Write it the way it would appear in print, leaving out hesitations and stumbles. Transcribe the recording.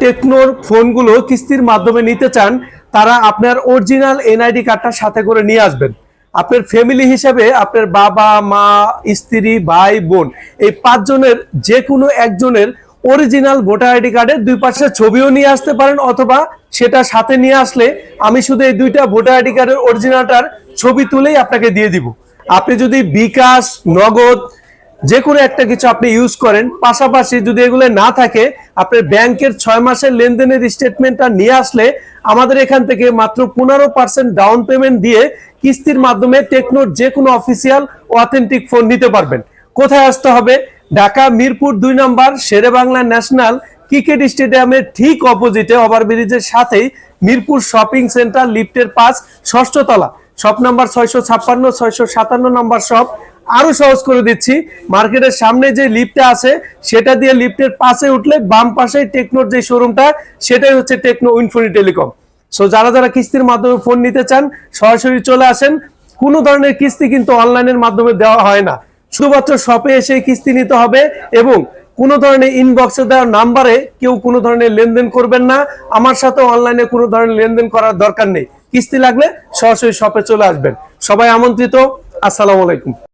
টেকনোর ফোনগুলো কিস্তির মাধ্যমে নিতে চান, তারা আপনার অরিজিনাল এনআইডি কার্ডটা সাথে করে নিয়ে আসবেন। আপনার ফ্যামিলি হিসেবে আপনার বাবা মা স্ত্রী ভাই বোন এই 5 জনের যে কোনো একজনের অরিজিনাল ভোটার আইডি কার্ডের 2 পাশে ছবিও নিয়ে আসতে পারেন, অথবা সেটা সাথে নিয়ে আসলে আমি শুধু এই 2টা ভোটার আইডি কার্ডের অরিজিনালটার ছবি তুলেই আপনাকে দিয়ে দিব। আপনি যদি বিকাশ নগদ যে কোনো একটা কিছু আপনি ইউজ করেন, পাশাপাশি যদি এগুলো না থাকে আপনার ব্যাংকের 6 মাসের লেনদেনের স্টেটমেন্টটা নিয়ে আসলে আমাদের এখান থেকে মাত্র 15% ডাউন পেমেন্ট দিয়ে কিস্তির মাধ্যমে টেকনোর যে কোনো অফিসিয়াল অথেন্টিক ফোন নিতে পারবেন। কোথায় আসতে হবে? ঢাকা মিরপুর 2 নম্বর শেরেবাংলা ন্যাশনাল ক্রিকেট স্টেডিয়ামের ঠিক অপোজিটে ওভারব্রিজের সাথেই মিরপুর শপিং সেন্টার লিফটের 5 ষষ্ঠ তলা, শপ নাম্বার 656 657 নম্বর শপ। আরো সহজ করে দিচ্ছি, মার্কেটের সামনে যে লিফটটা আছে সেটা দিয়ে লিফটের পাশে উঠলে বাম পাশে টেকনোর যে শোরুমটা সেটাই হচ্ছে টেকনো ইনফিনিটি টেলিকম। সো যারা যারা কিস্তির মাধ্যমে ফোন নিতে চান সরাসরি চলে আসেন। কোনো ধরনের কিস্তি কিন্তু অনলাইনের মাধ্যমে দেওয়া হয় না, শুধুমাত্র শপে এসে কিস্তি নিতে হবে এবং কোনো ধরনের ইনবক্সে দেওয়া নাম্বারে কেউ কোনো ধরনের লেনদেন করবেন না। আমার সাথে অনলাইনে কোনো ধরনের লেনদেন করার দরকার নেই। কিস্তি লাগলে সরাসরি শপে চলে আসবেন। সবাই আমন্ত্রিত। আসসালামু আলাইকুম।